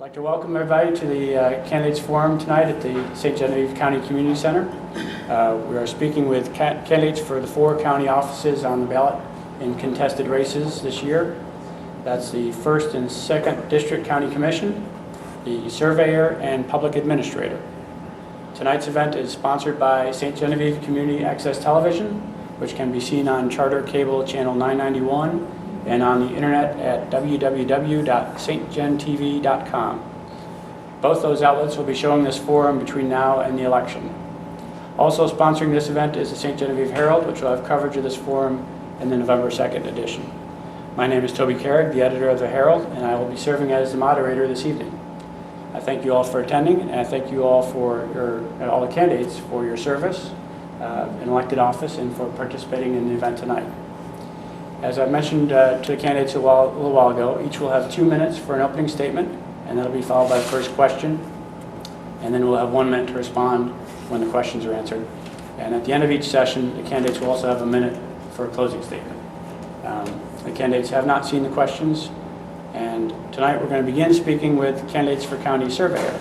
I'd like to welcome everybody to the Candidates Forum tonight at the St. Genevieve County Community Center. We are speaking with candidates for the 4 county offices on the ballot in contested races this year. That's the 1st and 2nd District County Commission, the Surveyor, and Public Administrator. Tonight's event is sponsored by St. Genevieve Community Access Television, which can be seen on Charter Cable Channel 991 and on the internet at www.stgentv.com. Both those outlets will be showing this forum between now and the election. Also sponsoring this event is the St. Genevieve Herald, which will have coverage of this forum in the November 2nd edition. My name is Toby Carrick, the editor of the Herald, and I will be serving as the moderator this evening. I thank you all for attending, and I thank you all for all the candidates for your service in elected office and for participating in the event tonight. As I mentioned to the candidates a little while ago, each will have 2 minutes for an opening statement, and that'll be followed by the first question, and then we'll have 1 minute to respond when the questions are answered. And at the end of each session, the candidates will also have a minute for a closing statement. The candidates have not seen the questions, and tonight we're going to begin speaking with candidates for County Surveyor.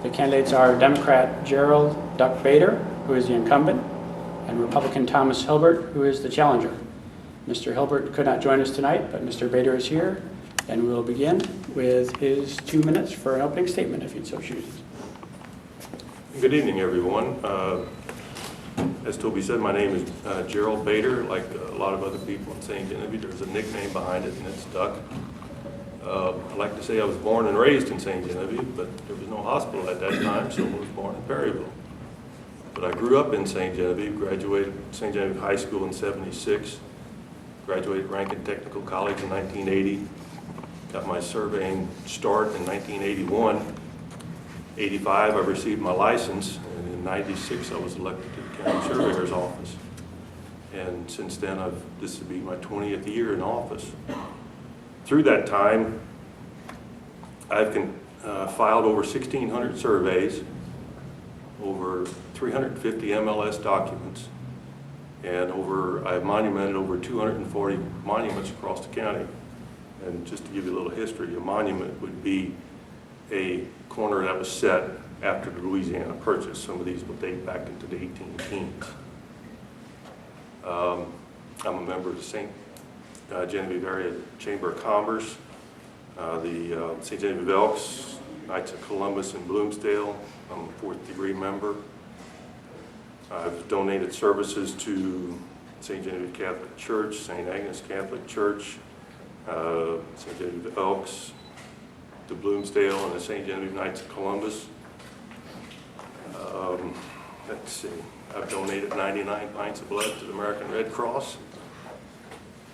The candidates are Democrat Gerald Duck Bader, who is the incumbent, and Republican Thomas Hilbert, who is the challenger. Mr. Hilbert could not join us tonight, but Mr. Bader is here, and we'll begin with his 2 minutes for an opening statement, if he'd so choose. Good evening, everyone. As Toby said, my name is Gerald Bader. Like a lot of other people in St. Genevieve, there's a nickname behind it, and it's Duck. I like to say I was born and raised in St. Genevieve, but there was no hospital at that time, so I was born in Perryville. But I grew up in St. Genevieve, graduated St. Genevieve High School in '76, graduated Rankin Technical College in 1980, got my surveying start in 1981. 85, I received my license, and in 96, I was elected to the County Surveyor's office. And since then, this will be my 20th year in office. Through that time, I've filed over 1,600 surveys, over 350 MLS documents, and I've monumented over 240 monuments across the county. And just to give you a little history, a monument would be a corner that was set after the Louisiana Purchase. Some of these will date back into the 18 teens. I'm a member of the St. Genevieve Area Chamber of Commerce, the St. Genevieve Elks, Knights of Columbus in Bloomsdale. I'm a 4th degree member. I've donated services to St. Genevieve Catholic Church, St. Agnes Catholic Church, St. Genevieve Elks, to Bloomsdale, and the St. Genevieve Knights of Columbus. Let's see, I've donated 99 pints of blood to the American Red Cross.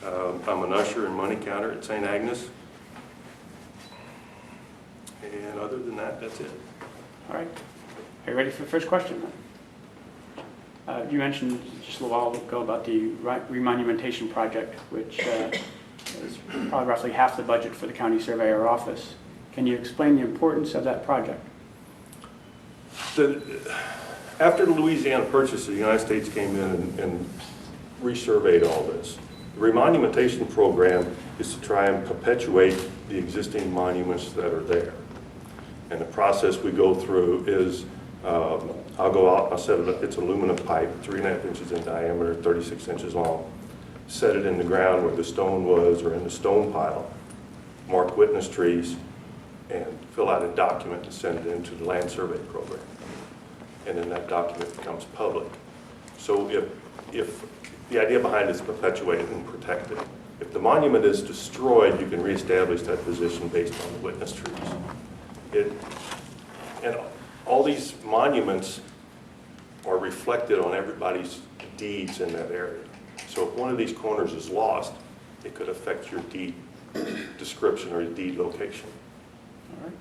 I'm an usher and money counter at St. Agnes. And other than that, that's it. All right. Are you ready for the first question? You mentioned just a little while ago about the remonumentation project, which is probably roughly half the budget for the county surveyor office. Can you explain the importance of that project? After the Louisiana Purchase, the United States came in and resurveyed all this. The remonumentation program is to try and perpetuate the existing monuments that are there. And the process we go through is I'll go out, I'll set it up, it's aluminum pipe, 3.5 inches in diameter, 36 inches long. Set it in the ground where the stone was or in the stone pile, mark witness trees, and fill out a document and send it into the land survey program. And then that document becomes public. So if the idea behind it is perpetuated and protected, if the monument is destroyed, you can reestablish that position based on the witness trees. And all these monuments are reflected on everybody's deeds in that area. So if one of these corners is lost, it could affect your deed description or your deed location. All right.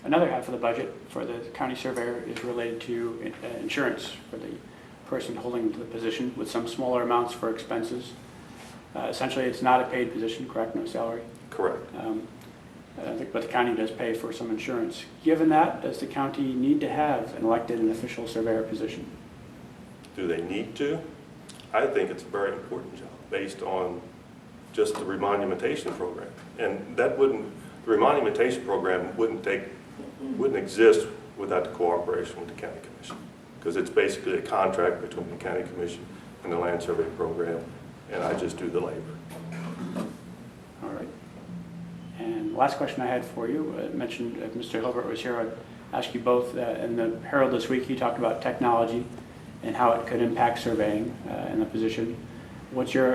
Another half of the budget for the county surveyor is related to insurance for the person holding the position, with some smaller amounts for expenses. Essentially, it's not a paid position, correct? No salary? Correct. But the county does pay for some insurance. Given that, does the county need to have an elected and official surveyor position? Do they need to? I think it's a very important job based on just the remonumentation program. And that wouldn't, the remonumentation program wouldn't exist without the cooperation with the county commission, because it's basically a contract between the county commission and the land survey program, and I just do the labor. All right. And last question I had for you, mentioned if Mr. Hilbert was here, I'd ask you both, in the Herald this week, he talked about technology and how it could impact surveying in the position. What's your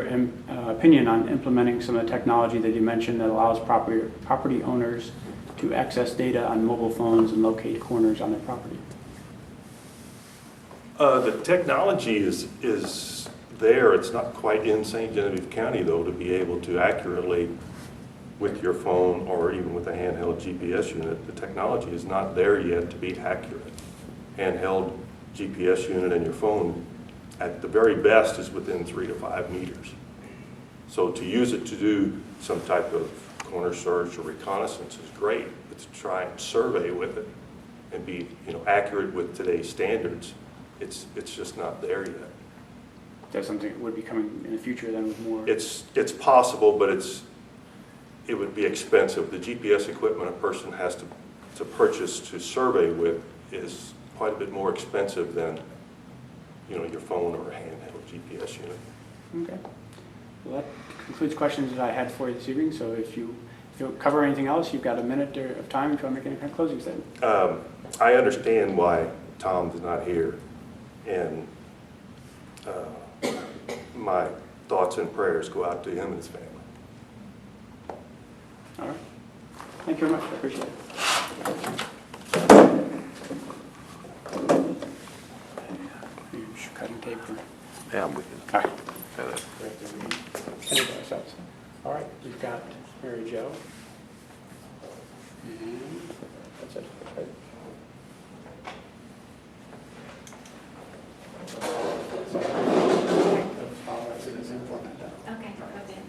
opinion on implementing some of the technology that you mentioned that allows property owners to access data on mobile phones and locate corners on their property? The technology is there. It's not quite in St. Genevieve County, though, to be able to accurately, with your phone or even with a handheld GPS unit, the technology is not there yet to be accurate. Handheld GPS unit and your phone, at the very best, is within 3 to 5 meters. So to use it to do some type of corner search or reconnaissance is great, but to try and survey with it and be, accurate with today's standards, it's just not there yet. That's something that would be coming in the future then with more? It's possible, but it would be expensive. The GPS equipment a person has to purchase to survey with is quite a bit more expensive than your phone or a handheld GPS unit. Okay. Well, that concludes questions that I had for you this evening. So if you cover anything else, you've got a minute of time if you want to make any kind of closing statement. I understand why Tom's not here, and my thoughts and prayers go out to him and his family. All right. Thank you very much. I appreciate it. Cutting tape. Yeah, I'm with you. All right. All right. We've got Mary Jo. And that's it. Right. Okay, okay.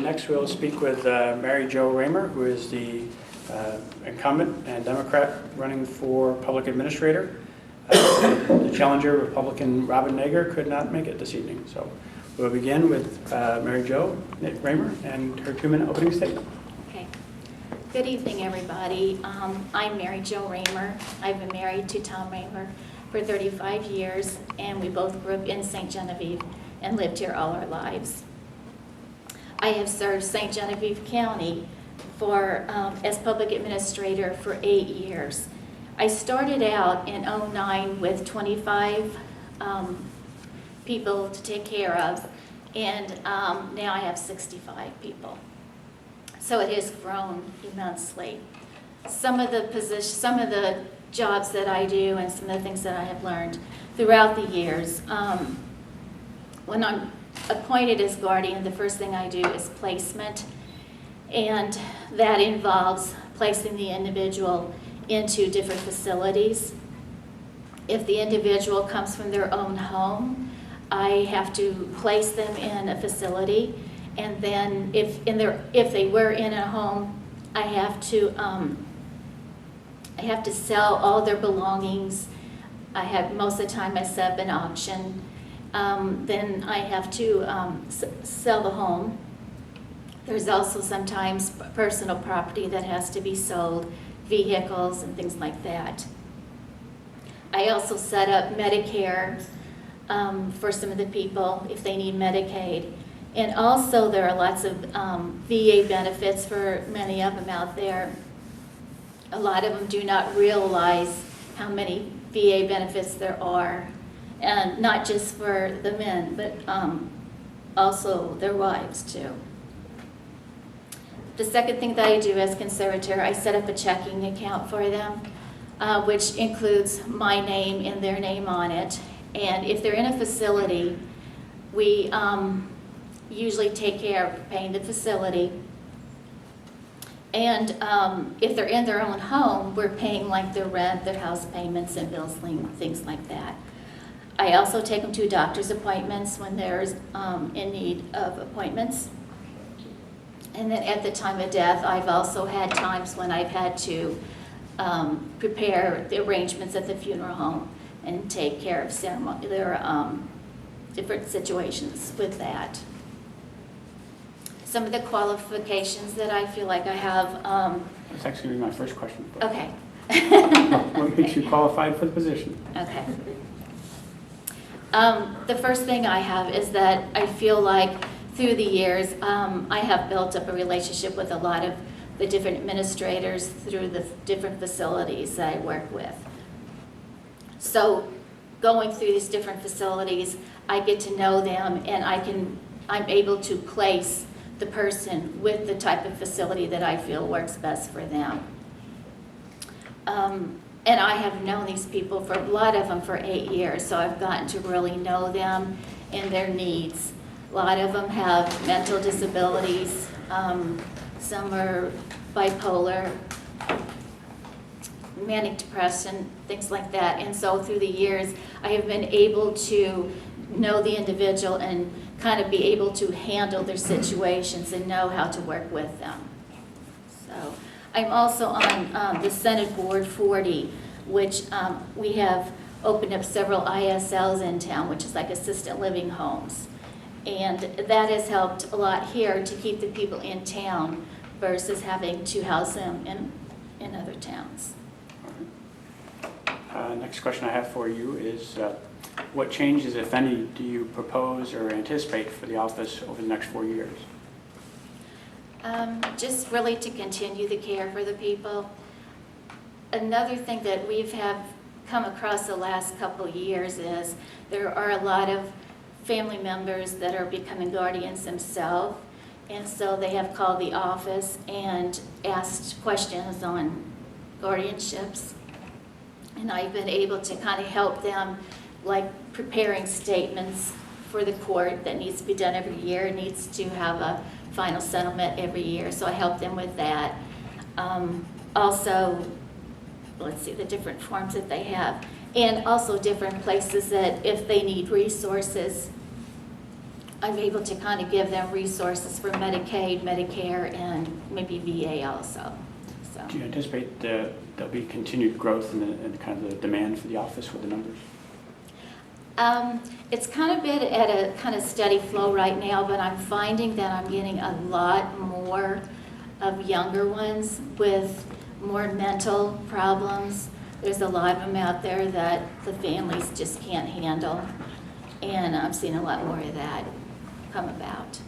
Next, we'll speak with Mary Jo Raymer, who is the incumbent and Democrat running for public administrator. The challenger, Republican Robin Nager, could not make it this evening. So we'll begin with Mary Jo Raymer and her 2-minute opening statement. Okay. Good evening, everybody. I'm Mary Jo Raymer. I've been married to Tom Raymer for 35 years, and we both grew up in St. Genevieve and lived here all our lives. I have served St. Genevieve County as public administrator for 8 years. I started out in '09 with 25 people to take care of, and now I have 65 people. So it has grown immensely. Some of the jobs that I do and some of the things that I have learned throughout the years, when I'm appointed as guardian, the first thing I do is placement, and that involves placing the individual into different facilities. If the individual comes from their own home, I have to place them in a facility, and then if they were in a home, I have to sell all their belongings. Most of the time I set up an auction. Then I have to sell the home. There's also sometimes personal property that has to be sold, vehicles and things like that. I also set up Medicare for some of the people if they need Medicaid. And also there are lots of VA benefits for many of them out there. A lot of them do not realize how many VA benefits there are. And not just for the men, but also their wives too. The second thing that I do as conservator, I set up a checking account for them, which includes my name and their name on it. And if they're in a facility, we usually take care of paying the facility. And if they're in their own home, we're paying like their rent, their house payments and bills, things like that. I also take them to doctor's appointments when they're in need of appointments. And then at the time of death, I've also had times when I've had to prepare the arrangements at the funeral home and take care of ceremony, different situations with that. Some of the qualifications that I feel like I have. That's actually my first question. Okay. What makes you qualified for the position? Okay. The first thing I have is that I feel like through the years, I have built up a relationship with a lot of the different administrators through the different facilities that I work with. So going through these different facilities, I get to know them, and I'm able to place the person with the type of facility that I feel works best for them. And I have known these people, for a lot of them, for 8 years, so I've gotten to really know them and their needs. A lot of them have mental disabilities. Some are bipolar, manic depression, things like that. And so through the years, I have been able to know the individual and kind of be able to handle their situations and know how to work with them. So I'm also on the Senate Board 40, which we have opened up several ISLs in town, which is like assisted living homes. And that has helped a lot here to keep the people in town versus having to house them in other towns. Next question I have for you is, what changes, if any, do you propose or anticipate for the office over the next 4 years? Just really to continue the care for the people. Another thing that we've have come across the last couple years is there are a lot of family members that are becoming guardians themselves, and so they have called the office and asked questions on guardianships. And I've been able to kind of help them, like preparing statements for the court that needs to be done every year. It needs to have a final settlement every year, so I help them with that. Also, let's see, the different forms that they have. And also different places that if they need resources, I'm able to kind of give them resources for Medicaid, Medicare, and maybe VA also. So. Do you anticipate there'll be continued growth in the kind of the demand for the office with the numbers? It's kind of been at a kind of steady flow right now, but I'm finding that I'm getting a lot more of younger ones with more mental problems. There's a lot of them out there that the families just can't handle, and I'm seeing a lot more of that come about.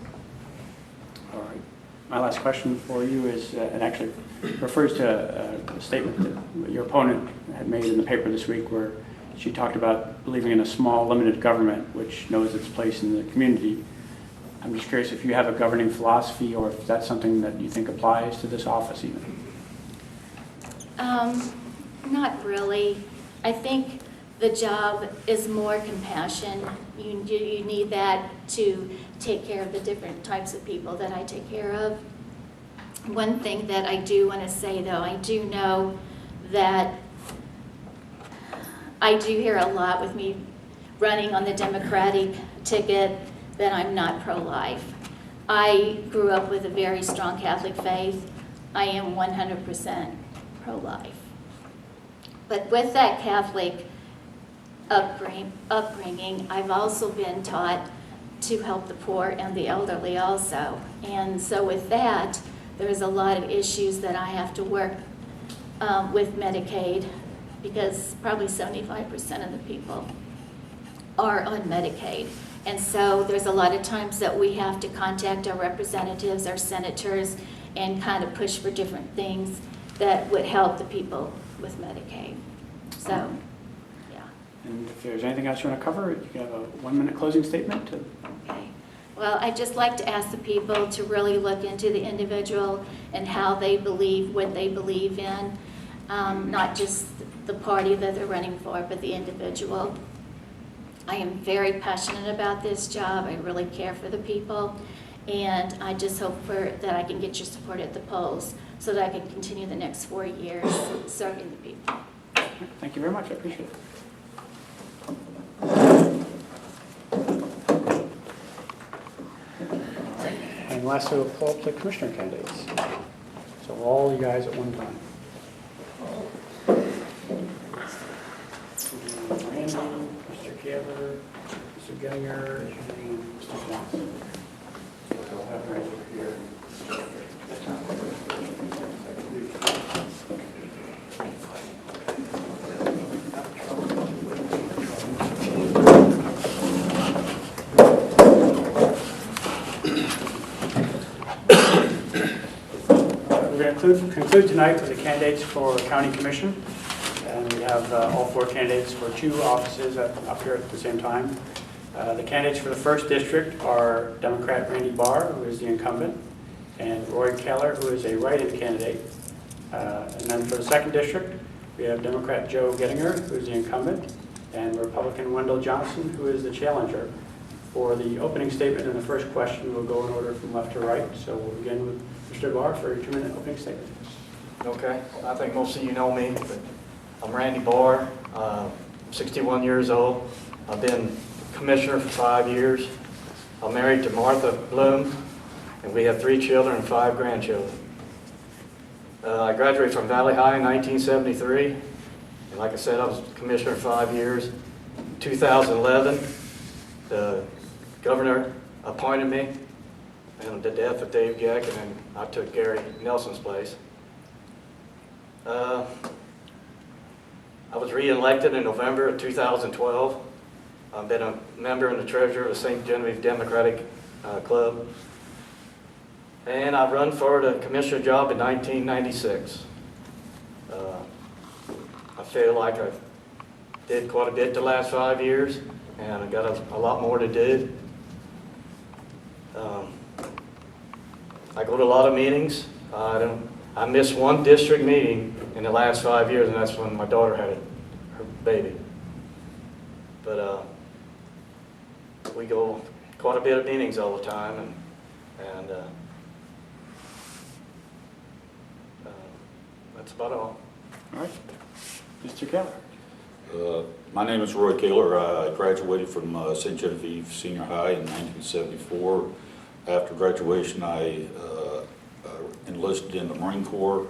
All right. My last question for you is, and actually refers to a statement that your opponent had made in the paper this week, where she talked about believing in a small, limited government which knows its place in the community. I'm just curious if you have a governing philosophy, or if that's something that you think applies to this office even. Not really. I think the job is more compassion. You need that to take care of the different types of people that I take care of. One thing that I do want to say, though, I do know that I do hear a lot with me running on the Democratic ticket that I'm not pro-life. I grew up with a very strong Catholic faith. I am 100% pro-life. But with that Catholic upbringing, I've also been taught to help the poor and the elderly also. And so with that, there's a lot of issues that I have to work with Medicaid, because probably 75% of the people are on Medicaid. And so there's a lot of times that we have to contact our representatives, our senators, and kind of push for different things that would help the people with Medicaid. So, yeah. And if there's anything else you want to cover, you can have a 1-minute closing statement. Okay. Well, I'd just like to ask the people to really look into the individual and how they believe, what they believe in, not just the party that they're running for, but the individual. I am very passionate about this job. I really care for the people, and I just hope that I can get your support at the polls so that I can continue the next 4 years serving the people. Thank you very much. I appreciate it. And lastly, we'll pull up the commissioner candidates. So all you guys at one time. Randy, Mr. Kaler, Mr. Gettinger, and Mr. Johnson. So we'll have right over here. We're going to conclude tonight with the candidates for county commission. And we have all 4 candidates for 2 offices up here at the same time. The candidates for the first district are Democrat Randy Barr, who is the incumbent, and Roy Keller, who is a write-in candidate. And then for the second district, we have Democrat Joe Gettinger, who is the incumbent, and Republican Wendell Johnson, who is the challenger. For the opening statement and the first question, we'll go in order from left to right. So we'll begin with Mr. Barr for a 2-minute opening statement. Okay, I think most of you know me, but I'm Randy Barr, 61 years old. I've been commissioner for 5 years. I'm married to Martha Bloom, and we have 3 children and 5 grandchildren. I graduated from Valley High in 1973, and like I said, I was commissioner for 5 years. 2011, the governor appointed me, and the death of Dave Geck, and then I took Gary Nelson's place. I was re-elected in November of 2012. I've been a member and the treasurer of the St. Genevieve Democratic Club. And I run for the commissioner job in 1996. I feel like I did quite a bit the last 5 years, and I got a lot more to do. I go to a lot of meetings. I missed 1 district meeting in the last 5 years, and that's when my daughter had her baby. But we go quite a bit of meetings all the time, and that's about all. All right. Mr. Keller. My name is Roy Kaler. I graduated from St. Genevieve Senior High in 1974. After graduation, I enlisted in the Marine Corps.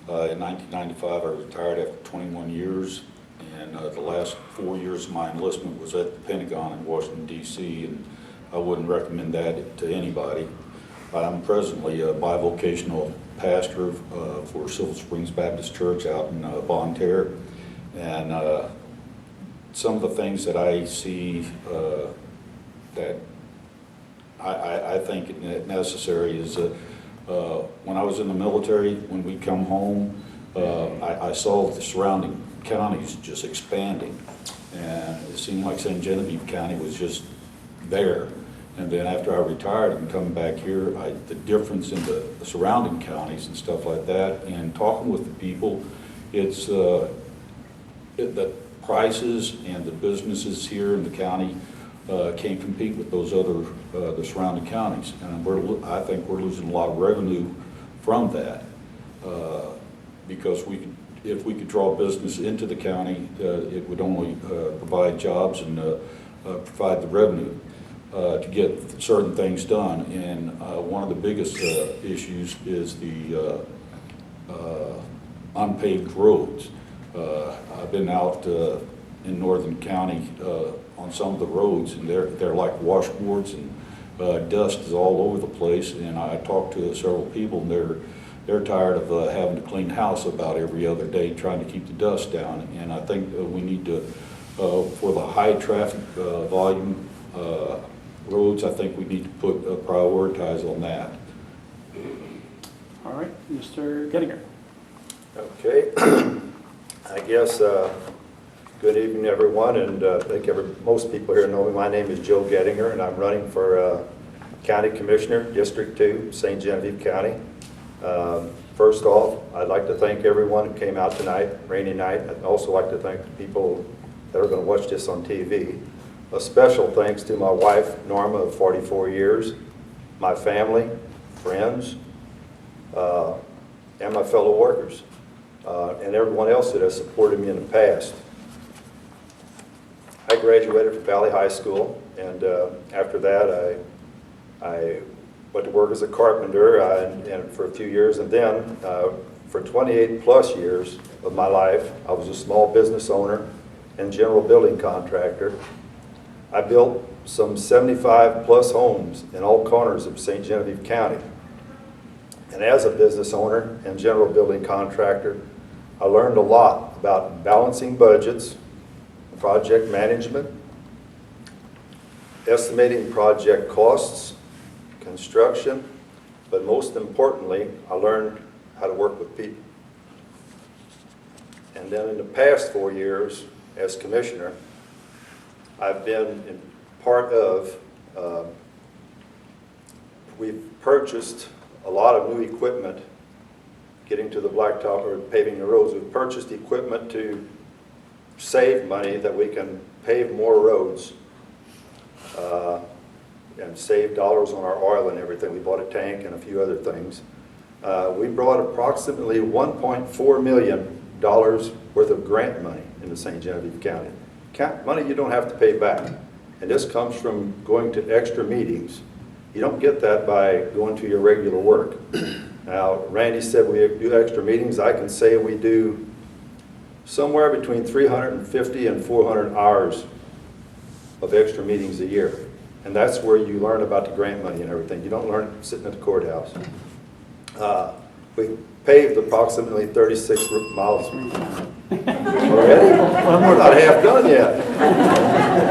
In 1995, I retired after 21 years, and the last 4 years of my enlistment was at the Pentagon in Washington, D.C., and I wouldn't recommend that to anybody. I'm presently a bivocational pastor for Silver Springs Baptist Church out in Bonne Terre, and some of the things that I see that I think necessary is when I was in the military, when we come home, I saw the surrounding counties just expanding, and it seemed like St. Genevieve County was just there. And then after I retired and coming back here, the difference in the surrounding counties and stuff like that, and talking with the people, it's the prices and the businesses here in the county can't compete with those other the surrounding counties, and I think we're losing a lot of revenue from that because if we could draw business into the county, it would only provide jobs and provide the revenue to get certain things done. And one of the biggest issues is the unpaved roads. I've been out in Northern County on some of the roads, and they're like washboards, and dust is all over the place. And I talked to several people, and they're tired of having to clean house about every other day, trying to keep the dust down. And I think we need to, for the high traffic volume roads, I think we need to put prioritize on that. All right, Mr. Gettinger. Okay. I guess good evening, everyone, and I think most people here know me. My name is Joe Gettinger, and I'm running for County Commissioner, District 2, St. Genevieve County. First off, I'd like to thank everyone who came out tonight, rainy night. I'd also like to thank the people that are going to watch this on TV. A special thanks to my wife, Norma, of 44 years, my family, friends, and my fellow workers, and everyone else that has supported me in the past. I graduated from Valley High School, and after that I went to work as a carpenter and for a few years, and then for 28 plus years of my life, I was a small business owner and general building contractor. I built some 75 plus homes in all corners of St. Genevieve County. And as a business owner and general building contractor, I learned a lot about balancing budgets, project management, estimating project costs, construction, but most importantly, I learned how to work with people. And then in the past 4 years as commissioner, I've been in part of, we've purchased a lot of new equipment getting to the blacktop or paving the roads. We've purchased equipment to save money that we can pave more roads and save dollars on our oil and everything. We bought a tank and a few other things. We brought approximately $1.4 million worth of grant money into St. Genevieve County. Money you don't have to pay back. And this comes from going to extra meetings. You don't get that by going to your regular work. Now, Randy said we do extra meetings. I can say we do somewhere between 350 and 400 hours of extra meetings a year. And that's where you learn about the grant money and everything. You don't learn it sitting at the courthouse. We paved approximately 36 miles already. We're not half done yet.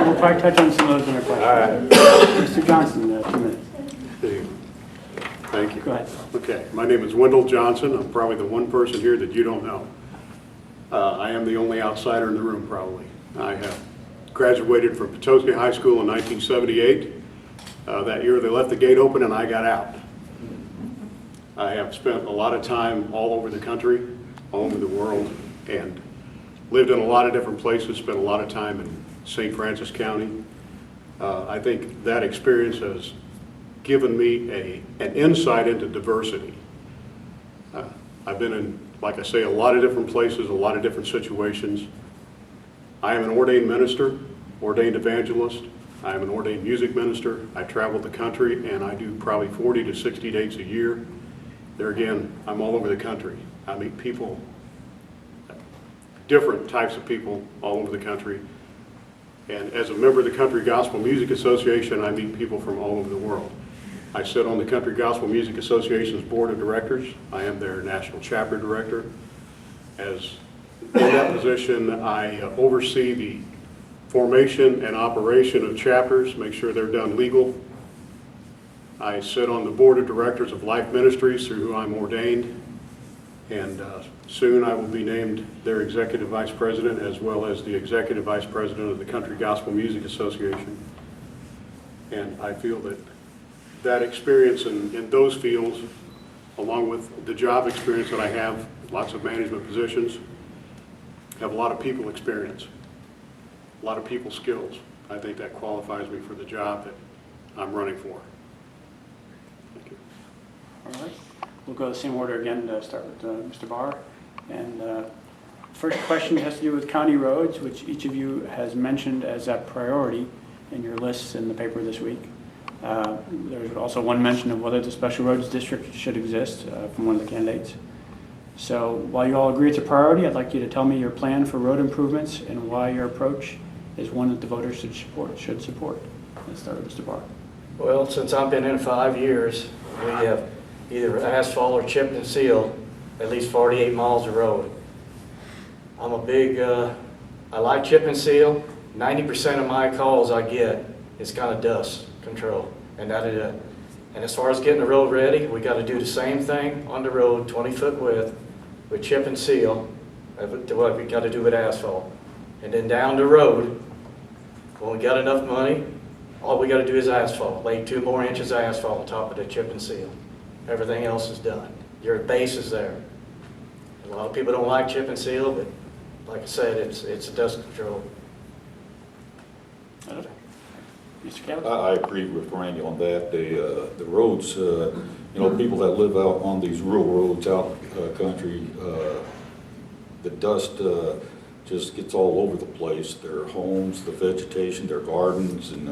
We'll probably touch on some of those in our questions. All right. Mr. Johnson, 2 minutes. Thank you. Go ahead. Okay, my name is Wendell Johnson. I'm probably the one person here that you don't know. I am the only outsider in the room, probably. I have graduated from Petoskey High School in 1978. That year they left the gate open and I got out. I have spent a lot of time all over the country, all over the world, and lived in a lot of different places, spent a lot of time in St. Francis County. I think that experience has given me an insight into diversity. I've been in, like I say, a lot of different places, a lot of different situations. I am an ordained minister, ordained evangelist. I am an ordained music minister. I travel the country and I do probably 40 to 60 dates a year. There again, I'm all over the country. I meet people, different types of people all over the country. And as a member of the Country Gospel Music Association, I meet people from all over the world. I sit on the Country Gospel Music Association's board of directors. I am their national chapter director. As in that position, I oversee the formation and operation of chapters, make sure they're done legal. I sit on the board of directors of Life Ministries, through whom I'm ordained, and soon I will be named their executive vice president, as well as the executive vice president of the Country Gospel Music Association. And I feel that that experience in those fields, along with the job experience that I have, lots of management positions, have a lot of people experience, a lot of people skills. I think that qualifies me for the job that I'm running for. Thank you. All right. We'll go the same order again to start with Mr. Barr. And first question has to do with county roads, which each of you has mentioned as a priority in your lists in the paper this week. There's also one mention of whether the special roads district should exist from one of the candidates. So while you all agree it's a priority, I'd like you to tell me your plan for road improvements and why your approach is one that the voters should support. Let's start with Mr. Barr. Well, since I've been in 5 years, we have either asphalt or chip and seal at least 48 miles of road. I'm a big, I like chip and seal. 90% of my calls I get is kind of dust control. And as far as getting the road ready, we got to do the same thing on the road, 20-foot width, with chip and seal, what we got to do with asphalt. And then down the road, when we got enough money, all we got to do is asphalt. Lay 2 more inches of asphalt on top of the chip and seal. Everything else is done. Your base is there. A lot of people don't like chip and seal, but like I said, it's a dust control. Mr. Kelly? I agree with Randy on that. The roads, people that live out on these rural roads out country, the dust just gets all over the place. Their homes, the vegetation, their gardens, and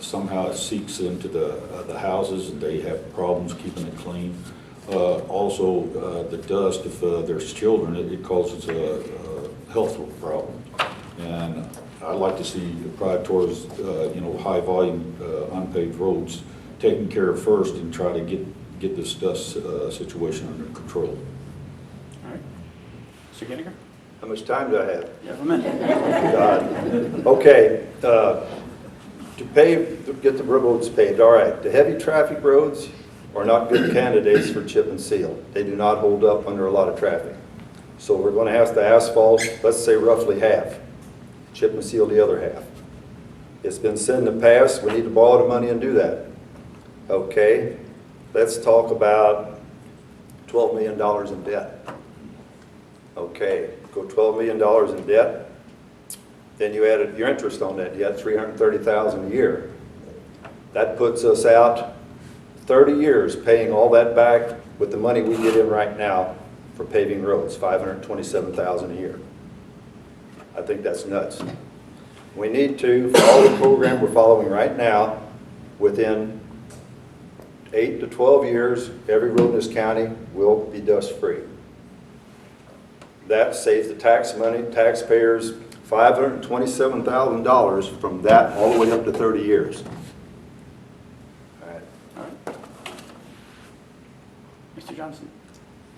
somehow it seeps into the houses and they have problems keeping it clean. Also, the dust, if there's children, it causes a health problem. And I'd like to see the pride towards, high volume unpaved roads taken care of first and try to get this dust situation under control. All right. Mr. Gettinger? How much time do I have? You have a minute. God. Okay, to pave, to get the roads paved, all right. The heavy traffic roads are not good candidates for chip and seal. They do not hold up under a lot of traffic. So we're going to have to asphalt, let's say roughly half. Chip and seal the other half. It's been said in the past, we need to borrow the money and do that. Okay, let's talk about $12 million in debt. Okay, go $12 million in debt. Then you added your interest on that debt, $330,000 a year. That puts us out 30 years paying all that back with the money we get in right now for paving roads, $527,000 a year. I think that's nuts. We need to follow the program we're following right now. Within 8 to 12 years, every road in this county will be dust-free. That saves the tax money, taxpayers, $527,000 from that all the way up to 30 years. All right. All right. Mr. Johnson?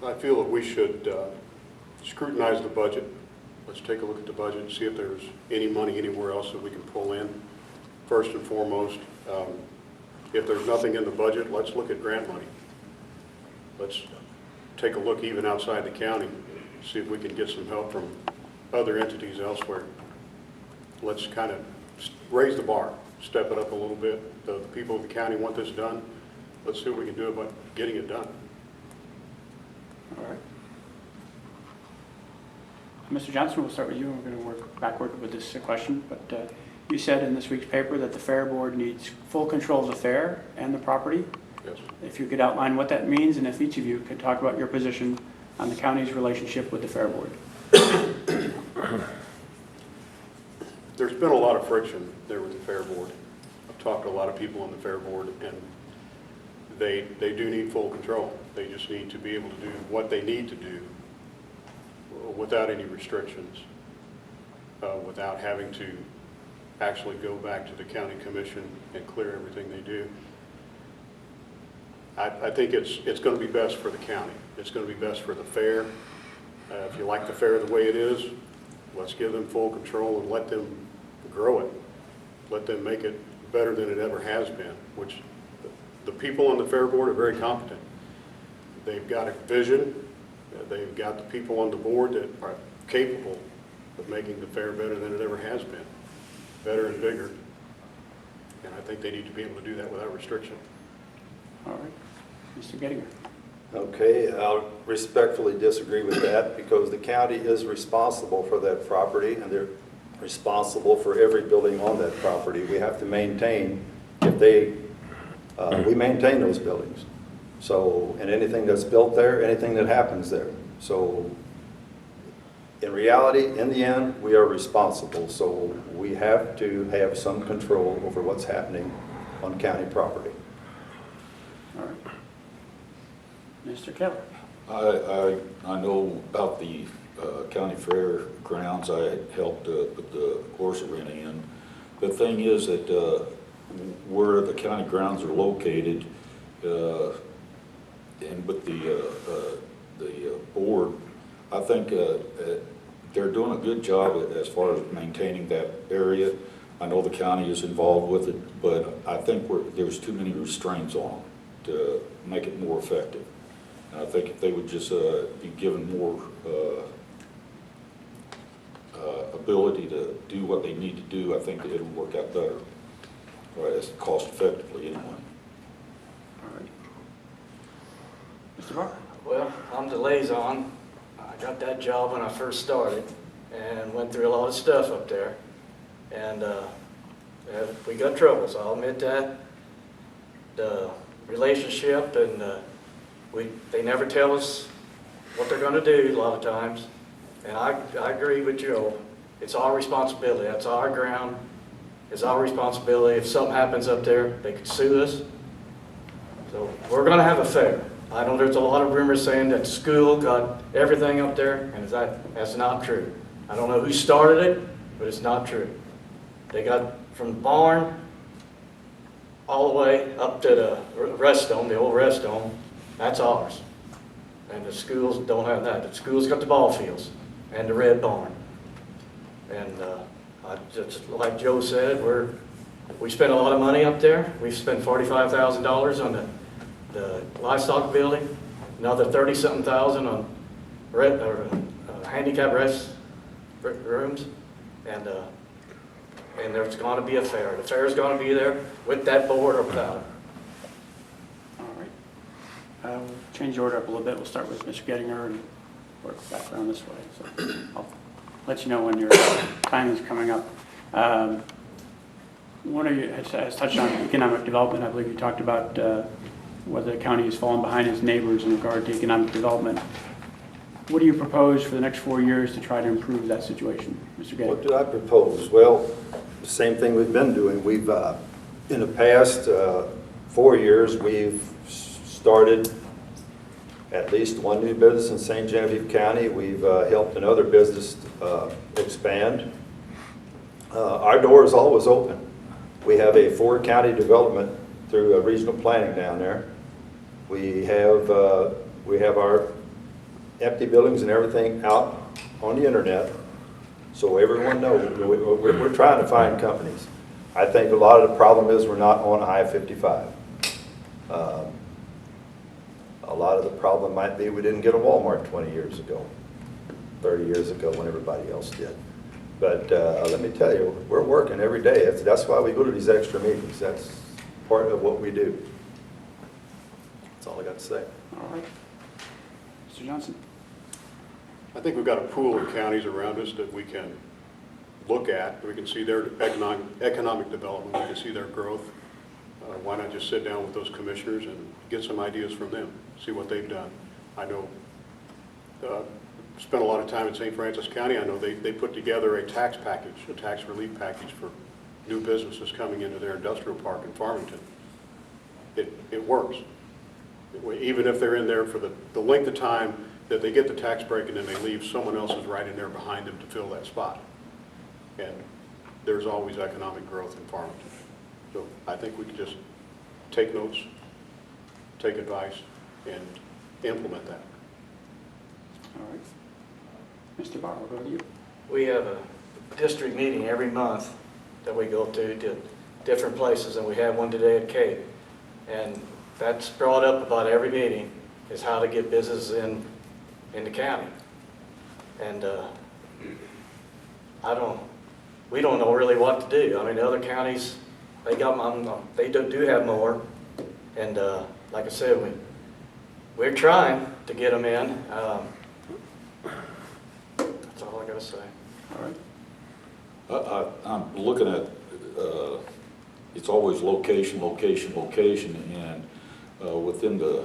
I feel that we should scrutinize the budget. Let's take a look at the budget and see if there's any money anywhere else that we can pull in. First and foremost, if there's nothing in the budget, let's look at grant money. Let's take a look even outside the county, see if we can get some help from other entities elsewhere. Let's kind of raise the bar, step it up a little bit. The people of the county want this done. Let's see what we can do about getting it done. All right. Mr. Johnson, we'll start with you. We're going to work backward with this question. But you said in this week's paper that the Fair Board needs full control of the fair and the property. Yes. If you could outline what that means, and if each of you could talk about your position on the county's relationship with the Fair Board. There's been a lot of friction there with the Fair Board. I've talked to a lot of people on the Fair Board, and they do need full control. They just need to be able to do what they need to do without any restrictions, without having to actually go back to the county commission and clear everything they do. I think it's going to be best for the county. It's going to be best for the fair. If you like the fair the way it is, let's give them full control and let them grow it. Let them make it better than it ever has been, which the people on the Fair Board are very competent. They've got a vision. They've got the people on the board that are capable of making the fair better than it ever has been, better and bigger. And I think they need to be able to do that without restriction. All right. Mr. Gettinger? Okay, I'll respectfully disagree with that because the county is responsible for that property and they're responsible for every building on that property. We have to maintain, we maintain those buildings. So, and anything that's built there, anything that happens there. So, in reality, in the end, we are responsible. So, we have to have some control over what's happening on county property. All right. Mr. Keller? I know about the county fair grounds. I helped put the horse arena in. The thing is that where the county grounds are located, and with the board, I think they're doing a good job as far as maintaining that area. I know the county is involved with it, but I think there's too many restraints on them to make it more effective. And I think if they would just be given more ability to do what they need to do, I think that it'll work out better, right, as cost effectively anyway. All right. Mr. Barr? Well, I'm the liaison. I got that job when I first started and went through a lot of stuff up there. And we got troubles, I'll admit that. The relationship and they never tell us what they're going to do a lot of times. And I agree with Joe. It's our responsibility. That's our ground. It's our responsibility. If something happens up there, they could sue us. So we're gonna have a fair. I know there's a lot of rumors saying that the school got everything up there, and that's not true. I don't know who started it, but it's not true. They got from the barn all the way up to the rest dome, the old rest dome. That's ours. And the schools don't have that. The schools got the ball fields and the red barn. And just like Joe said, we spent a lot of money up there. We've spent $45,000 on the livestock building, another 30-something thousand on handicap rest rooms, and there's going to be a fair. The fair is going to be there with that board or without it. All right. We'll change the order up a little bit. We'll start with Mr. Gettinger and work back around this way. So I'll let you know when your time is coming up. One of you has touched on economic development. I believe you talked about whether the county has fallen behind its neighbors in regard to economic development. What do you propose for the next 4 years to try to improve that situation, Mr. Gettinger? What do I propose? Well, the same thing we've been doing. We've, in the past 4 years, we've started at least one new business in St. Genevieve County. We've helped another business expand. Our door is always open. We have a 4-county development through regional planning down there. We have our empty buildings and everything out on the internet, so everyone knows. We're trying to find companies. I think a lot of the problem is we're not on I-55. A lot of the problem might be we didn't get a Walmart 20 years ago, 30 years ago when everybody else did. But let me tell you, we're working every day. That's why we go to these extra meetings. That's part of what we do. That's all I got to say. All right. Mr. Johnson? I think we've got a pool of counties around us that we can look at. We can see their economic development. We can see their growth. Why not just sit down with those commissioners and get some ideas from them, see what they've done. I know, spent a lot of time in St. Francis County. I know they put together a tax package, a tax relief package for new businesses coming into their industrial park in Farmington. It works. Even if they're in there for the length of time that they get the tax break and then they leave, someone else is right in there behind them to fill that spot. And there's always economic growth in Farmington. So I think we can just take notes, take advice, and implement that. All right. Mr. Barr, we'll go to you. We have a district meeting every month that we go to different places, and we had one today at Cape. And that's brought up about every meeting, is how to get business in the county. And we don't know really what to do. I mean, the other counties, they do have more. And like I said, we're trying to get them in. That's all I got to say. All right. I'm looking at, it's always location, location, location, and within the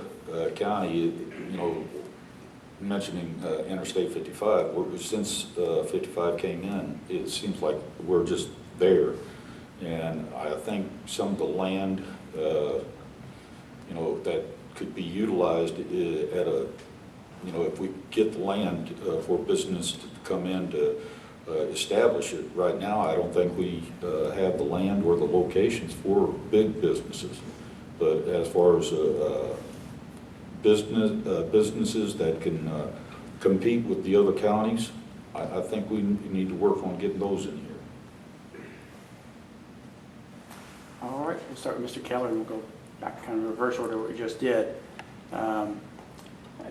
county, you know, mentioning Interstate 55, since 55 came in, it seems like we're just there. And I think some of the land, you know, that could be utilized at a, you know, if we get the land for business to come in to establish it. Right now, I don't think we have the land or the locations for big businesses. But as far as businesses that can compete with the other counties, I think we need to work on getting those in here. All right, we'll start with Mr. Keller and we'll go back to kind of reverse order what we just did.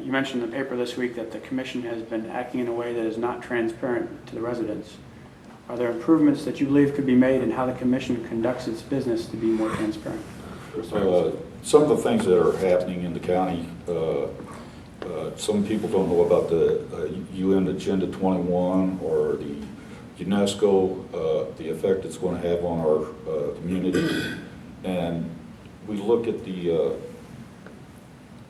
You mentioned in the paper this week that the commission has been acting in a way that is not transparent to the residents. Are there improvements that you believe could be made in how the commission conducts its business to be more transparent? Some of the things that are happening in the county, some people don't know about the UN Agenda 21 or the UNESCO, the effect it's going to have on our community. And we look at the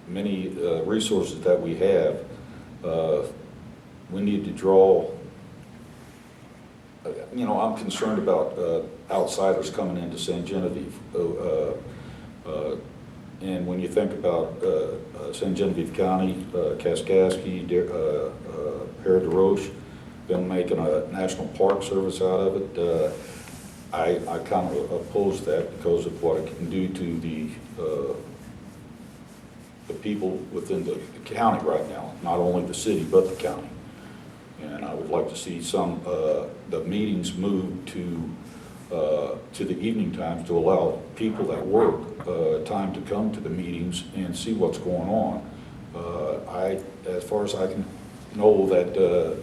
many resources that we have. We need to draw, you know, I'm concerned about outsiders coming into St. Genevieve. And when you think about St. Genevieve County, Kaskasky, Pere de Roche, been making a national park service out of it, I kind of oppose that because of what it can do to the people within the county right now, not only the city, but the county. And I would like to see some, the meetings moved to the evening times to allow people that work time to come to the meetings and see what's going on. As far as I can know, that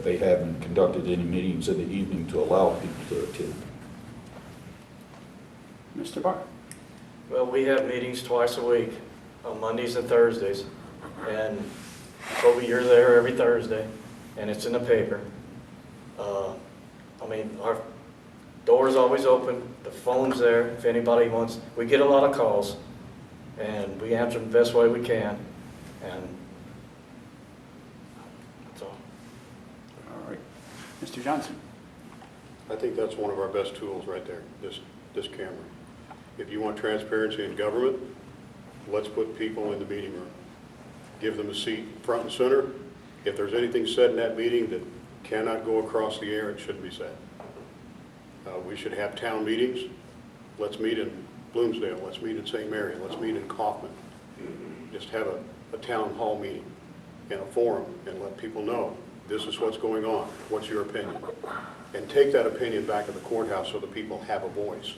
they haven't conducted any meetings in the evening to allow people to attend. Mr. Barr? Well, we have meetings twice a week, on Mondays and Thursdays. And Toby, you're there every Thursday, and it's in the paper. I mean, our door's always open, the phone's there, if anybody wants. We get a lot of calls, and we answer them the best way we can, and that's all. All right. Mr. Johnson? I think that's one of our best tools right there, this camera. If you want transparency in government, let's put people in the meeting room. Give them a seat front and center. If there's anything said in that meeting that cannot go across the air, it shouldn't be said. We should have town meetings. Let's meet in Bloomsdale. Let's meet in St. Mary. Let's meet in Kaufman. Just have a town hall meeting and a forum and let people know this is what's going on. What's your opinion? And take that opinion back to the courthouse so the people have a voice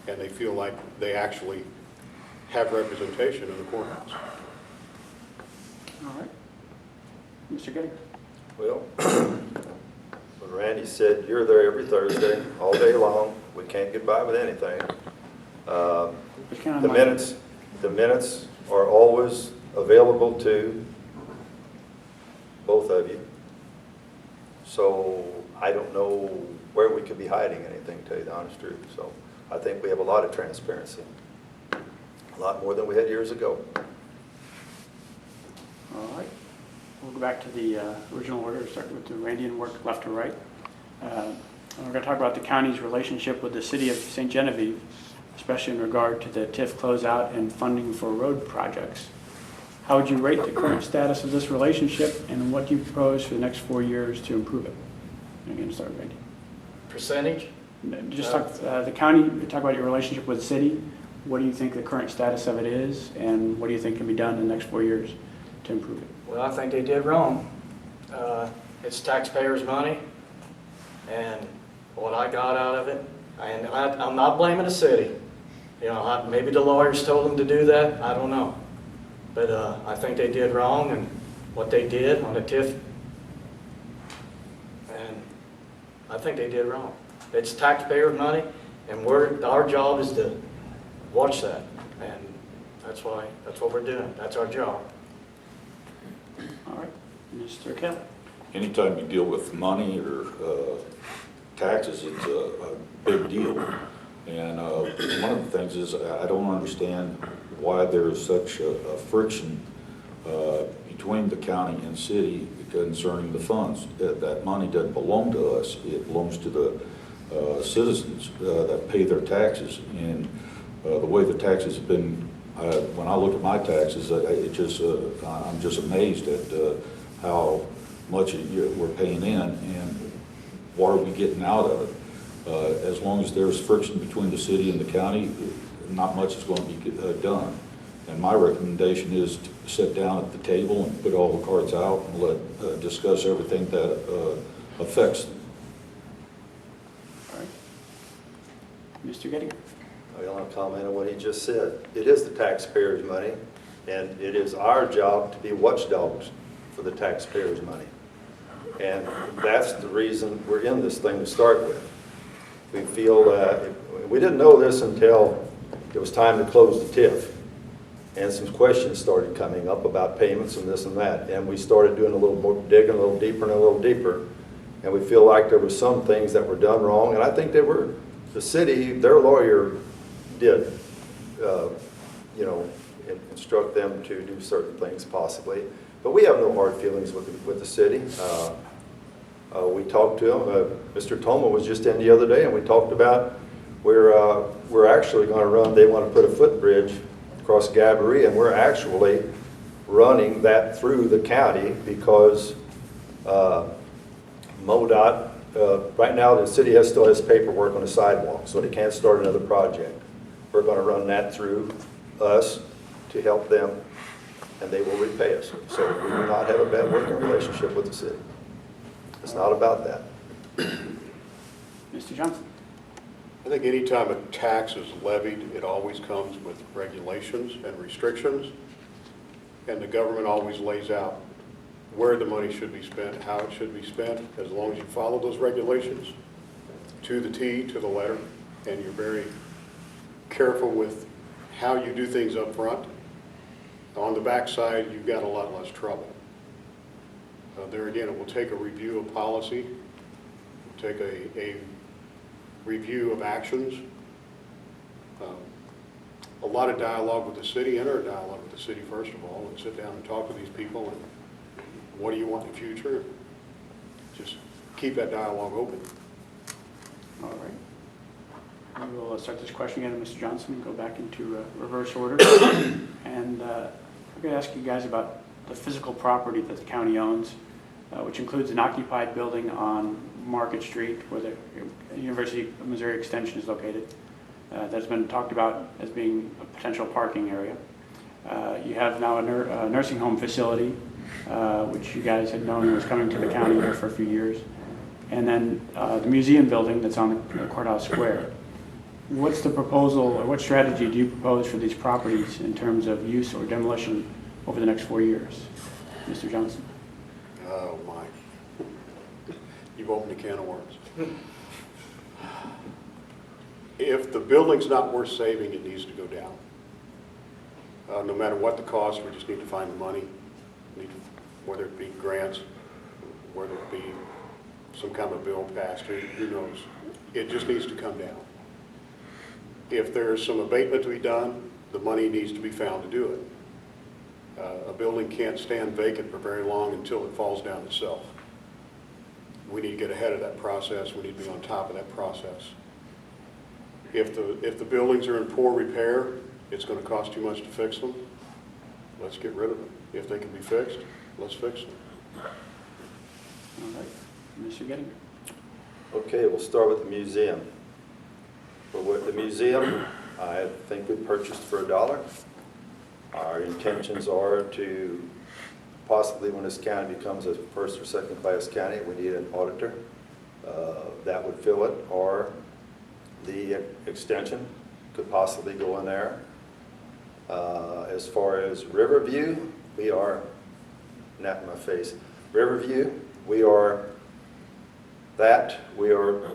and they feel like they actually have representation in the courthouse. All right. Mr. Getty? Well, when Randy said, you're there every Thursday, all day long, we can't get by with anything. The minutes are always available to both of you. So I don't know where we could be hiding anything, to tell you the honest truth. So I think we have a lot of transparency, a lot more than we had years ago. All right. We'll go back to the original order, start with the Randy and work left to right. We're going to talk about the county's relationship with the city of St. Genevieve, especially in regard to the TIF closeout and funding for road projects. How would you rate the current status of this relationship, and what do you propose for the next 4 years to improve it? Again, start with Randy. Percentage? Just talk the county, talk about your relationship with the city. What do you think the current status of it is, and what do you think can be done in the next 4 years to improve it? Well, I think they did wrong. It's taxpayers' money, and what I got out of it, and I'm not blaming the city. You know, maybe the lawyers told them to do that, I don't know. But I think they did wrong, and what they did on the TIF, and I think they did wrong. It's taxpayers' money, and our job is to watch that, and that's what we're doing. That's our job. All right. Mr. Kelly? Anytime you deal with money or taxes, it's a big deal. And one of the things is I don't understand why there's such a friction between the county and city concerning the funds. That money doesn't belong to us. It belongs to the citizens that pay their taxes. And the way the taxes have been, when I look at my taxes, I'm just amazed at how much we're paying in and what are we getting out of it. As long as there's friction between the city and the county, not much is going to be done. And my recommendation is to sit down at the table and put all the cards out and discuss everything that affects them. All right. Mr. Getty? I want to comment on what he just said. It is the taxpayers' money, and it is our job to be watchdogs for the taxpayers' money. And that's the reason we're in this thing to start with. We feel we didn't know this until it was time to close the TIF. And some questions started coming up about payments and this and that. And we started doing a little more digging, a little deeper and a little deeper. And we feel like there were some things that were done wrong. And I think they were, the city, their lawyer did, instruct them to do certain things possibly. But we have no hard feelings with the city. We talked to him. Mr. Toma was just in the other day, and we talked about we're actually going to run. They want to put a footbridge across Gabourey, and we're actually running that through the county because MoDOT. Right now, the city still has paperwork on the sidewalk, so they can't start another project. We're going to run that through us to help them, and they will repay us. So we do not have a bad working relationship with the city. It's not about that. Mr. Johnson? I think anytime a tax is levied, it always comes with regulations and restrictions, and the government always lays out where the money should be spent, how it should be spent, as long as you follow those regulations to the T, to the letter, and you're very careful with how you do things up front. On the backside, you've got a lot less trouble. There again, it will take a review of policy, it will take a review of actions, a lot of dialogue with the city, enter a dialogue with the city first of all, and sit down and talk to these people, and what do you want in the future? Just keep that dialogue open. All right. We will start this question again to Mr. Johnson and go back into reverse order. And I'm going to ask you guys about the physical property that the county owns, which includes an occupied building on Market Street where the University of Missouri Extension is located. That's been talked about as being a potential parking area. You have now a nursing home facility, which you guys had known was coming to the county here for a few years. And then the museum building that's on the courthouse square. What's the proposal, or what strategy do you propose for these properties in terms of use or demolition over the next 4 years? Mr. Johnson? Oh my, you've opened a can of worms. If the building's not worth saving, it needs to go down. No matter what the cost, we just need to find the money, whether it be grants, whether it be some kind of bill passed, who knows. It just needs to come down. If there's some abatement to be done, the money needs to be found to do it. A building can't stand vacant for very long until it falls down itself. We need to get ahead of that process. We need to be on top of that process. If the buildings are in poor repair, it's going to cost too much to fix them. Let's get rid of them. If they can be fixed, let's fix them. All right. Mr. Gettinger? Okay, we'll start with the museum. For what the museum, I think we purchased for $1. Our intentions are to possibly, when this county becomes a first or second class county, we need an auditor that would fill it, or the extension could possibly go in there. As far as Riverview, we are, not in my face, Riverview, we are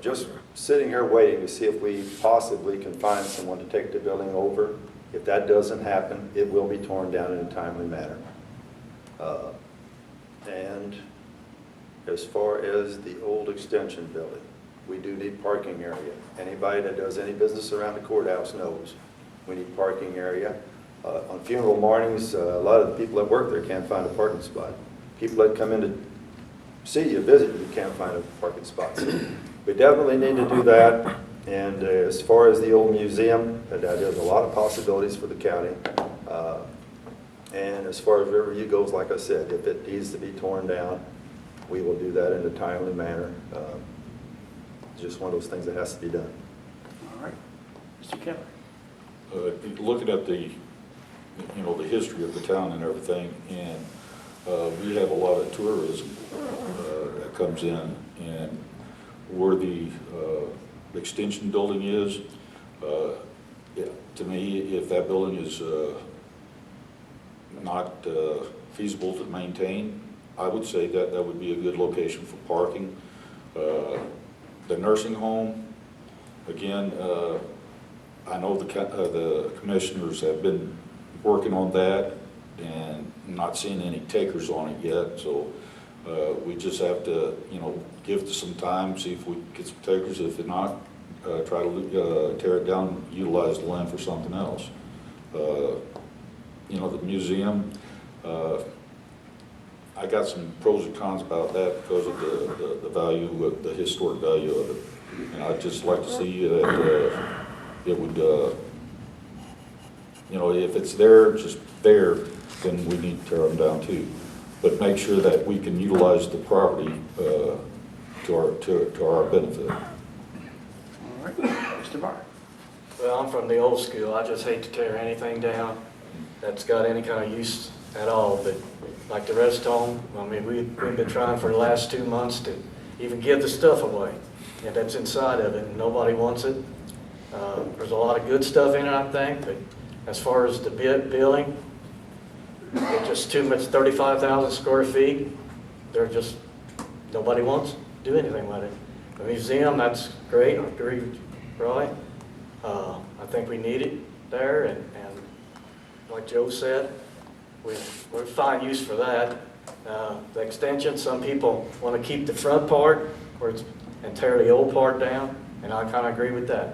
just sitting here waiting to see if we possibly can find someone to take the building over. If that doesn't happen, it will be torn down in a timely manner. And as far as the old extension building, we do need parking area. Anybody that does any business around the courthouse knows we need parking area. On funeral mornings, a lot of the people that work there can't find a parking spot. People that come in to see you, visit you, can't find a parking spot. So we definitely need to do that. And as far as the old museum, there's a lot of possibilities for the county. And as far as Riverview goes, like I said, if it needs to be torn down, we will do that in a timely manner. It's just one of those things that has to be done. All right. Mr. Keller? Looking at the history of the town and everything, and we have a lot of tourism that comes in, and where the extension building is, to me, if that building is not feasible to maintain, I would say that that would be a good location for parking. The nursing home, again, I know the commissioners have been working on that and not seeing any takers on it yet, so we just have to, give it some time, see if we can get some takers. If not, try to tear it down, utilize the land for something else. The museum, I I got some pros and cons about that because of the value, the historic value of it. And I'd just like to see that it would, you know, if it's there, just there, then we need to tear them down too. But make sure that we can utilize the property to our benefit. All right, Mr. Barr. Well, I'm from the old school. I just hate to tear anything down that's got any kind of use at all. But like the rest home, I mean, we've been trying for the last 2 months to even give the stuff away. And that's inside of it, and nobody wants it. There's a lot of good stuff in it, I think, but as far as the building, it's just too much, 35,000 square feet. They're just, nobody wants to do anything with it. The museum, that's great, I agree with Roy. I think we need it there, and like Joe said, we'll find use for that. The extension, some people want to keep the front part and tear the old part down, and I kind of agree with that.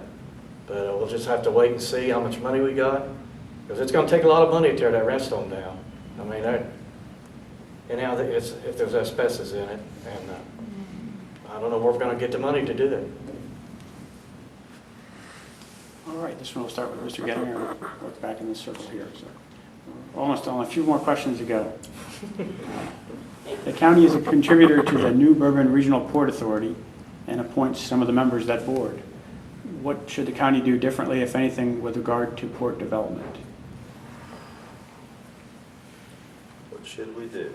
But we'll just have to wait and see how much money we got, because it's going to take a lot of money to tear that restone down. I mean, anyhow, if there's asbestos in it, and I don't know where we're going to get the money to do that. All right, this one will start with Mr. Gettinger. Work back in this circle here. So, almost on a few more questions to go. The county is a contributor to the New Bourbon Regional Port Authority and appoints some of the members of that board. What should the county do differently, if anything, with regard to port development? What should we do?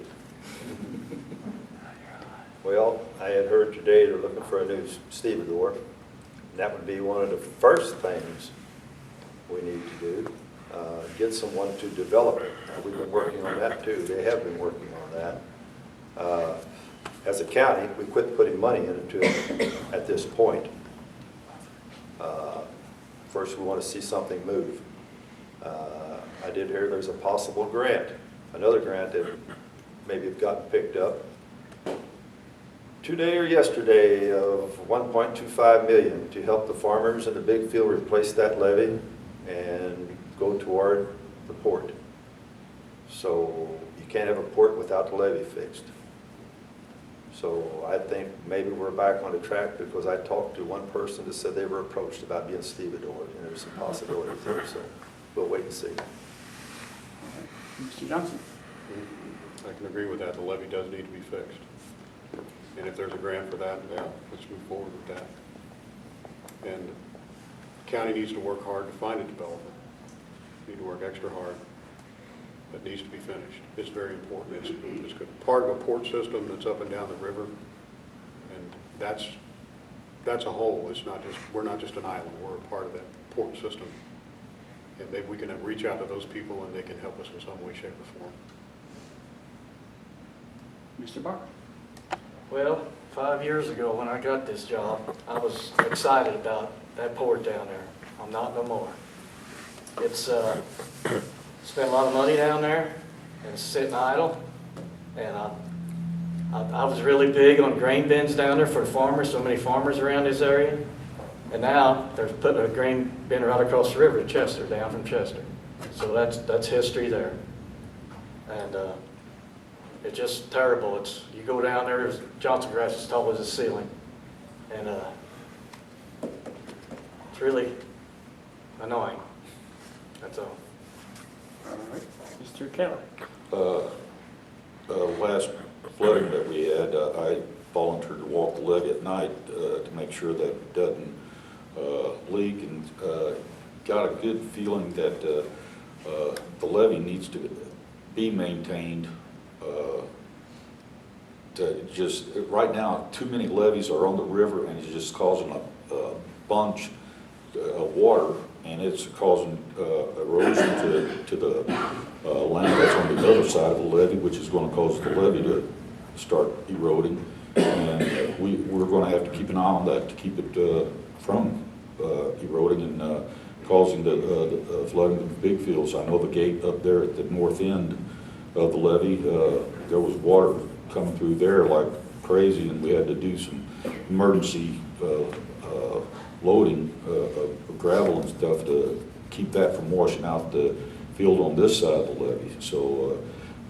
Well, I had heard today they're looking for a new stevedore. And that would be one of the first things we need to do, get someone to develop it. We've been working on that too. They have been working on that. As a county, we quit putting money into it at this point. First, we want to see something move. I did hear there's a possible grant, another grant that maybe have gotten picked up today or yesterday of $1.25 million to help the farmers in the big field replace that levee and go toward the port. So you can't have a port without the levee fixed. So I think maybe we're back on the track, because I talked to one person that said they were approached about being stevedore, and there's some possibilities there, so we'll wait and see. Mr. Johnson. I can agree with that. The levee does need to be fixed. And if there's a grant for that, yeah, let's move forward with that. And the county needs to work hard to find a developer. Need to work extra hard. That needs to be finished. It's very important. It's part of a port system that's up and down the river, and that's a whole. It's not just, we're not just an island. We're a part of that port system, and maybe we can reach out to those people and they can help us in some way, shape, or form. Mr. Barr. Well, 5 years ago when I got this job, I was excited about that port down there. I'm not no more. It's spent a lot of money down there, and it's sitting idle. And I was really big on grain bins down there for farmers, so many farmers around this area. And now they're putting a grain bin right across the river to Chester, down from Chester. So that's history there. And it's just terrible. You go down there, there's Johnson grass as tall as the ceiling. And it's really annoying. That's all. All right. Mr. Kelly. Last flooding that we had, I volunteered to walk the levee at night to make sure that it doesn't leak, and got a good feeling that the levee needs to be maintained. Right now, too many levees are on the river, and it's just causing a bunch of water, and it's causing erosion to the land that's on the other side of the levee, which is going to cause the levee to start eroding. And we're going to have to keep an eye on that to keep it from eroding and causing the flooding of the big fields. I know the gate up there at the north end of the levee, there was water coming through there like crazy, and we had to do some emergency loading of gravel and stuff to keep that from washing out the field on this side of the levee. So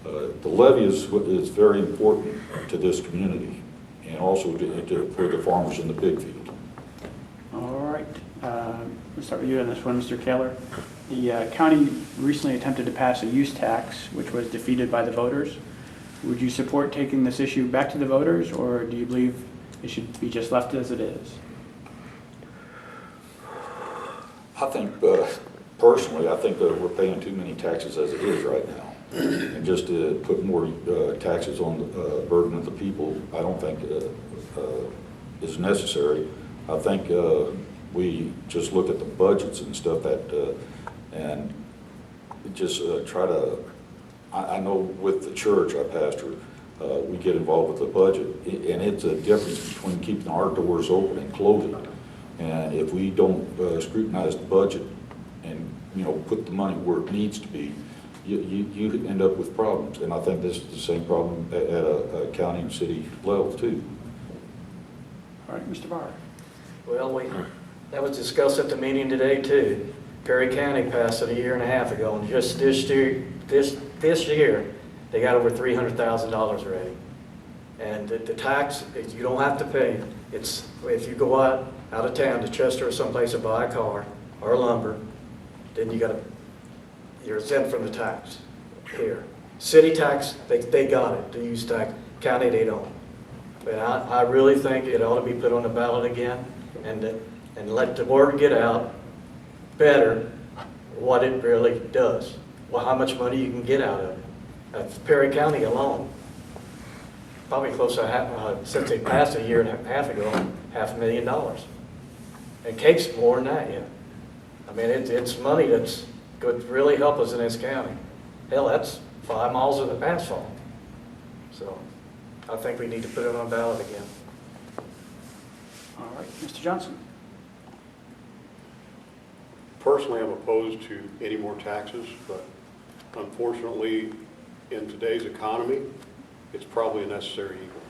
The levy is very important to this community and also for the farmers in the pig field. All right. We'll start with you on this one, Mr. Kaler. The county recently attempted to pass a use tax, which was defeated by the voters. Would you support taking this issue back to the voters, or do you believe it should be just left as it is? I think, personally, I think that we're paying too many taxes as it is right now. And just to put more taxes on the burden of the people, I don't think is necessary. I think we just look at the budgets and stuff and just try to, I know with the church I pastor, we get involved with the budget, and it's a difference between keeping our doors open and closing. And if we don't scrutinize the budget and, put the money where it needs to be, you end up with problems. And I think this is the same problem at a county and city level too. All right, Mr. Barr. Well, that was discussed at the meeting today too. Perry County passed it a year and a half ago, and just this year, they got over $300,000 already. And the tax, you don't have to pay. It's if you go out of town to Chester or someplace to buy a car or lumber, then you're exempt from the tax here. City tax, they got it, the use tax. County, they don't. But I really think it ought to be put on the ballot again and let the word get out better what it really does. Well, how much money you can get out of it. That's Perry County alone. Probably close to since they passed a year and a half ago, $500,000. And Cape's more than that yet. I mean, it's money that's could really help us in this county. Hell, that's 5 miles of asphalt. So I think we need to put it on ballot again. All right, Mr. Johnson. Personally, I'm opposed to any more taxes, but unfortunately, in today's economy, it's probably a necessary evil.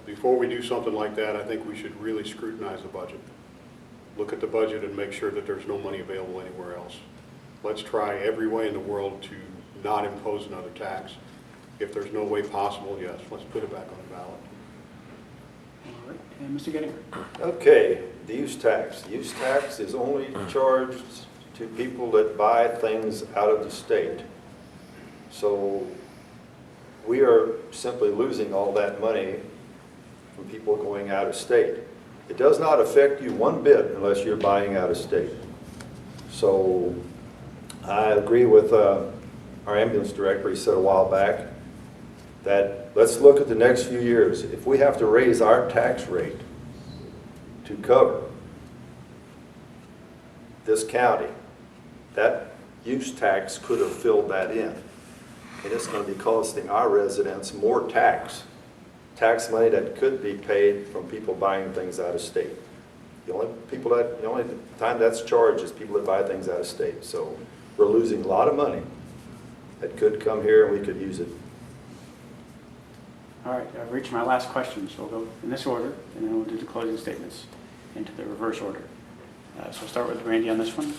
Before we do something like that, I think we should really scrutinize the budget. Look at the budget and make sure that there's no money available anywhere else. Let's try every way in the world to not impose another tax. If there's no way possible, yes, let's put it back on the ballot. All right, and Mr. Gettinger. Okay, the use tax. The use tax is only charged to people that buy things out of the state. So we are simply losing all that money from people going out of state. It does not affect you one bit unless you're buying out of state. So I agree with our ambulance director. He said a while back that let's look at the next few years. If we have to raise our tax rate to cover this county, that use tax could have filled that in. And it's going to be costing our residents more tax money that could be paid from people buying things out of state. The only time that's charged is people that buy things out of state. So we're losing a lot of money that could come here and we could use it. All right, I've reached my last question, so we'll go in this order, and then we'll do the closing statements into the reverse order. So we'll start with Randy on this one.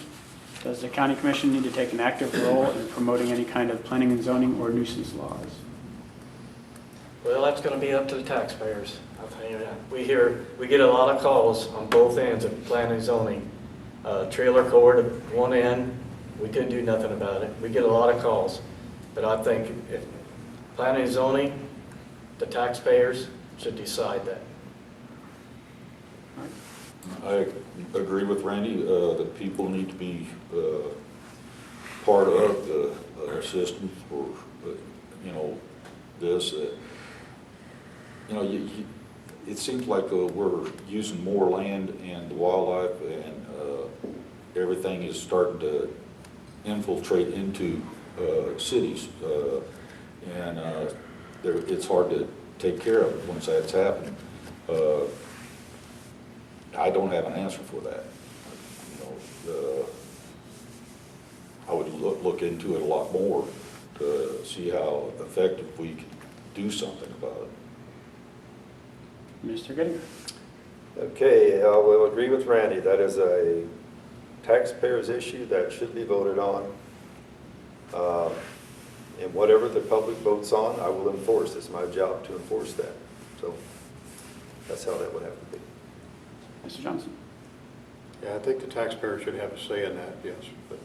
Does the county commission need to take an active role in promoting any kind of planning and zoning or nuisance laws? Well, that's going to be up to the taxpayers. I'll tell you that. We get a lot of calls on both ends of planning and zoning. Trailer court at one end, we couldn't do nothing about it. We get a lot of calls. But I think if planning and zoning, the taxpayers should decide that. I agree with Randy that people need to be part of the system for, this. It seems like we're using more land and the wildlife and everything is starting to infiltrate into cities. It's hard to take care of it once that's happened. I don't have an answer for that. I would look into it a lot more to see how effective we can do something about it. Mr. Gettinger. Okay, I will agree with Randy. That is a taxpayer's issue that should be voted on. And whatever the public votes on, I will enforce. It's my job to enforce that. So that's how that would have to be. Mr. Johnson? Yeah, I think the taxpayer should have a say in that, yes. But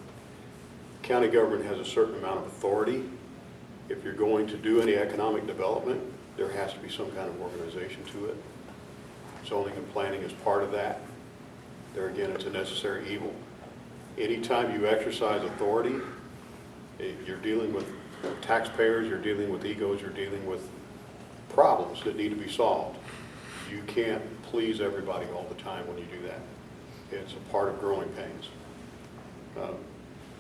county government has a certain amount of authority. If you're going to do any economic development, there has to be some kind of organization to it. Zoning and planning is part of that. There again, it's a necessary evil. Anytime you exercise authority, you're dealing with taxpayers, you're dealing with egos, you're dealing with problems that need to be solved. You can't please everybody all the time when you do that. It's a part of growing pains.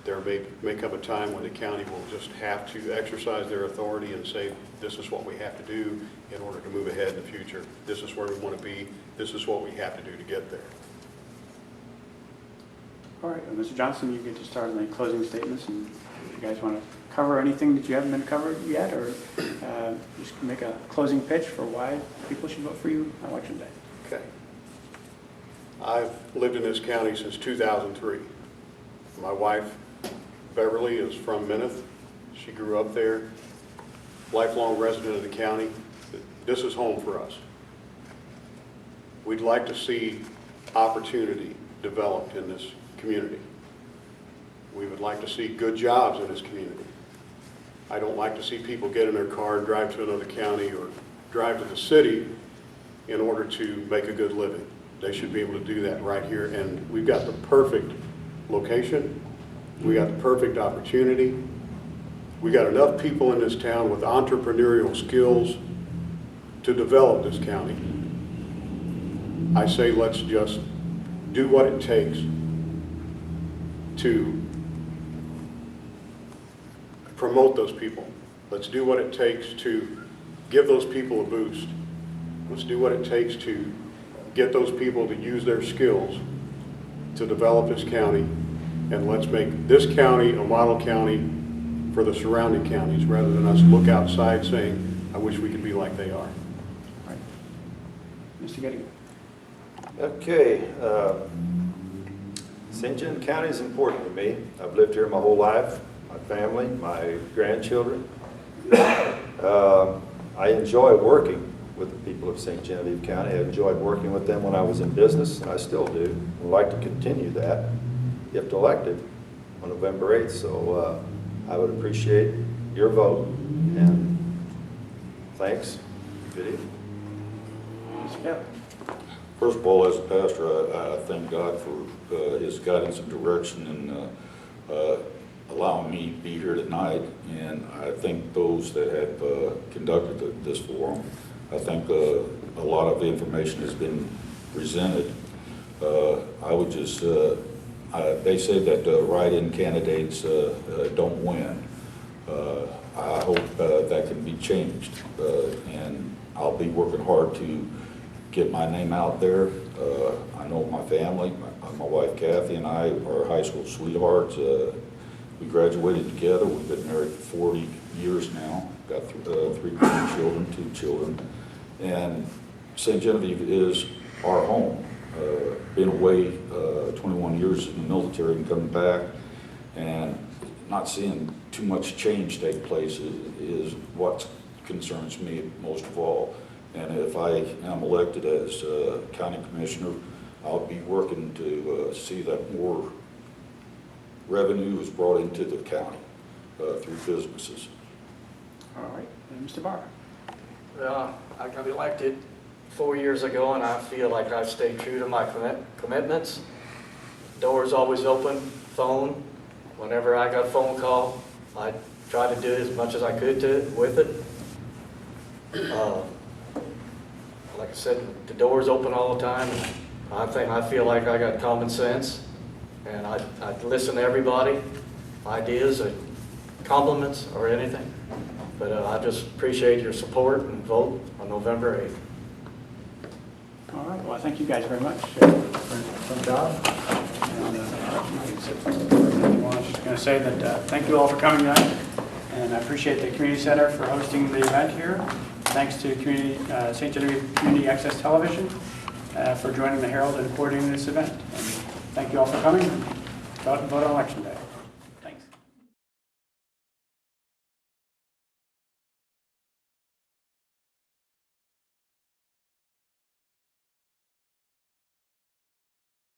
There may come a time when the county will just have to exercise their authority and say, this is what we have to do in order to move ahead in the future. This is where we want to be. This is what we have to do to get there. All right, well, Mr. Johnson, you get to start on the closing statements, and if you guys want to cover anything that you haven't been covered yet, or just make a closing pitch for why people should vote for you on Election Day. Okay. I've lived in this county since 2003. My wife, Beverly, is from Mineth. She grew up there, lifelong resident of the county. This is home for us. We'd like to see opportunity developed in this community. We would like to see good jobs in this community. I don't like to see people get in their car and drive to another county or drive to the city in order to make a good living. They should be able to do that right here, and we've got the perfect location. We got the perfect opportunity. We got enough people in this town with entrepreneurial skills to develop this county. I say let's just do what it takes to promote those people. Let's do what it takes to give those people a boost. Let's do what it takes to get those people to use their skills to develop this county, and let's make this county a model county for the surrounding counties rather than us look outside saying, I wish we could be like they are. All right. Mr. Gettinger? Okay. St. John County is important to me. I've lived here my whole life, my family, my grandchildren. I enjoy working with the people of St. Genevieve County. I enjoyed working with them when I was in business, and I still do. I'd like to continue that if elected on November 8th. So I would appreciate your vote, and thanks. Good evening. Mr. Kelly? First of all, as a pastor, I thank God for his guidance and direction and allowing me to be here tonight. And I thank those that have conducted this forum. I think a lot of the information has been presented. I would just, they say that write-in candidates don't win. I hope that can be changed. And I'll be working hard to get my name out there. I know my family, my wife Kathy and I are high school sweethearts. We graduated together. We've been married for 40 years now. Got 3 children, 2 children. And St. Genevieve is our home. Been away 21 years in the military and coming back, and not seeing too much change take place is what concerns me most of all. And if I am elected as county commissioner, I'll be working to see that more revenue is brought into the county through businesses. All right. And Mr. Barr? Well, I got elected 4 years ago, and I feel like I've stayed true to my commitments. Doors always open, phone. Whenever I got a phone call, I tried to do as much as I could with it. Like I said, the door's open all the time. I feel like I got common sense, and I listen to everybody, ideas, or compliments, or anything. But I just appreciate your support and vote on November 8th. All right. Well, thank you guys very much for the job. And I'm just going to say that thank you all for coming tonight, and I appreciate the Community Center for hosting the event here. Thanks to St. Genevieve Community Access Television for joining the Herald and coordinating this event. And thank you all for coming. Vote on Election Day.